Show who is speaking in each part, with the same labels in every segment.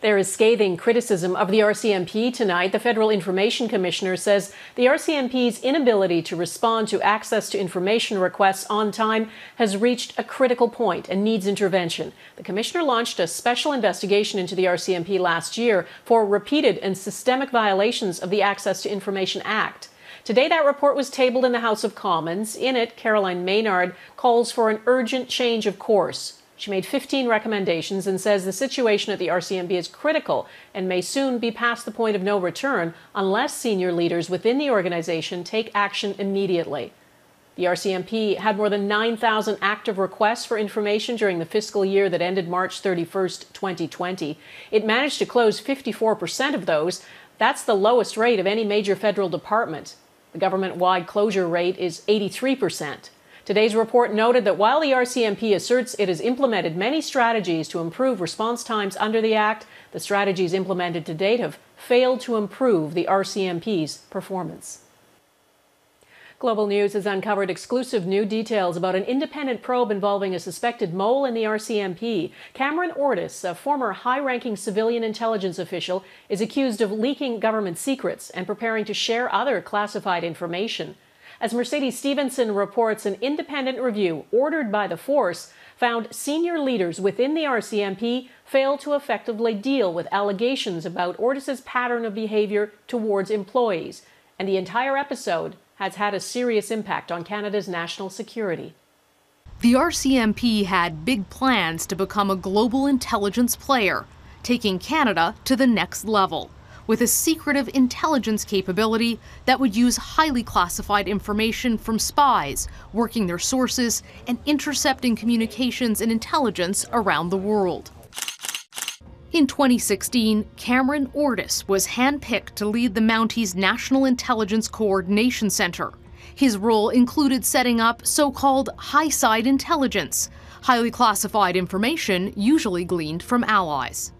Speaker 1: There is scathing criticism of the RCMP tonight. The Federal Information Commissioner says the RCMP's inability to respond to access to information requests on time has reached a critical point and needs intervention. The Commissioner launched a special investigation into the RCMP last year for repeated and systemic violations of the Access to Information Act. Today, that report was tabled in the House of Commons. In it, Caroline Maynard calls for an urgent change of course. She made 15 recommendations and says the situation at the RCMP is critical and may soon be past the point of no return unless senior leaders within the organization take action immediately. The RCMP had more than 9,000 active requests for information during the fiscal year that ended March 31st, 2020. It managed to close 54% of those. That's the lowest rate of any major federal department. The government-wide closure rate is 83%. Today's report noted that while the RCMP asserts it has implemented many strategies to improve response times under the Act, the strategies implemented to date have failed to improve the RCMP's performance. Global News has uncovered exclusive new details about an independent probe involving a suspected mole in the RCMP. Cameron Ortis, a former high-ranking civilian intelligence official, is accused of leaking government secrets and preparing to share other classified information. As Mercedes Stephenson reports, an independent review ordered by the force found senior leaders within the RCMP failed to effectively deal with allegations about Ortis's pattern of behaviour towards employees. And the entire episode has had a serious impact on Canada's national security.
Speaker 2: The RCMP had big plans to become a global intelligence player, taking Canada to the next level, with a secretive intelligence capability that would use highly classified information from spies, working their sources and intercepting communications and intelligence around the world. In 2016, Cameron Ortis was handpicked to lead the Mounties National Intelligence Coordination Centre. His role included setting up so-called high-side intelligence, highly classified information usually gleaned from allies.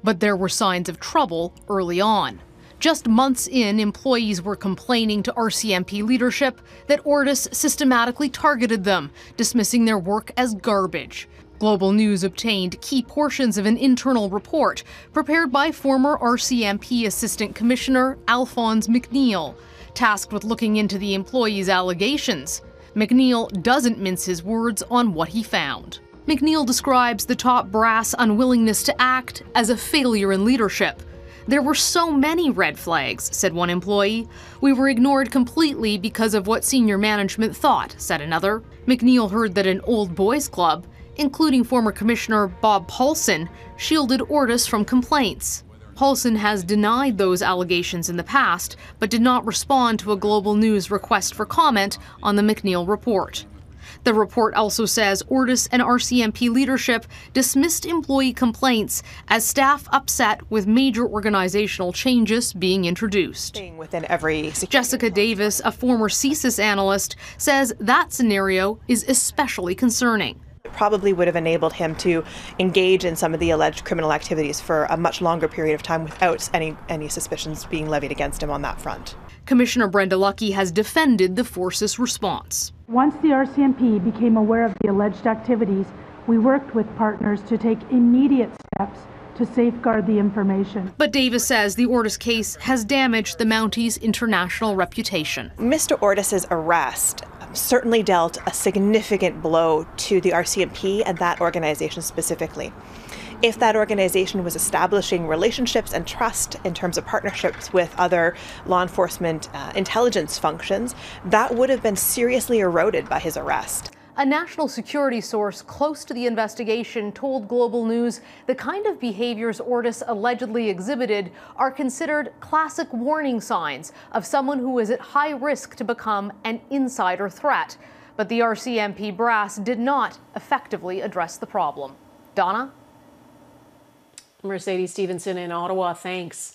Speaker 2: But there were signs of trouble early on. Just months in, employees were complaining to RCMP leadership that Ortis systematically targeted them, dismissing their work as garbage. Global News obtained key portions of an internal report prepared by former RCMP Assistant Commissioner Alphonse McNeil, tasked with looking into the employees' allegations. McNeil doesn't mince his words on what he found. McNeil describes the top brass unwillingness to act as a failure in leadership. There were so many red flags, said one employee. We were ignored completely because of what senior management thought, said another. McNeil heard that an old boys club, including former Commissioner Bob Paulson, shielded Ortis from complaints. Paulson has denied those allegations in the past, but did not respond to a Global News request for comment on the McNeil report. The report also says Ortis and RCMP leadership dismissed employee complaints as staff upset with major organizational changes being introduced. Jessica Davis, a former CSIS analyst, says that scenario is especially concerning.
Speaker 3: Probably would have enabled him to engage in some of the alleged criminal activities for a much longer period of time without any suspicions being levied against him on that front.
Speaker 2: Commissioner Brenda Lucki has defended the force's response.
Speaker 4: Once the RCMP became aware of the alleged activities, we worked with partners to take immediate steps to safeguard the information.
Speaker 2: But Davis says the Ortis case has damaged the Mounties' international reputation.
Speaker 3: Mr. Ortis's arrest certainly dealt a significant blow to the RCMP and that organization specifically. If that organization was establishing relationships and trust in terms of partnerships with other law enforcement intelligence functions, that would have been seriously eroded by his arrest.
Speaker 2: A national security source close to the investigation told Global News the kind of behaviors Ortis allegedly exhibited are considered classic warning signs of someone who is at high risk to become an insider threat. But the RCMP brass did not effectively address the problem. Donna?
Speaker 1: Mercedes Stephenson in Ottawa, thanks.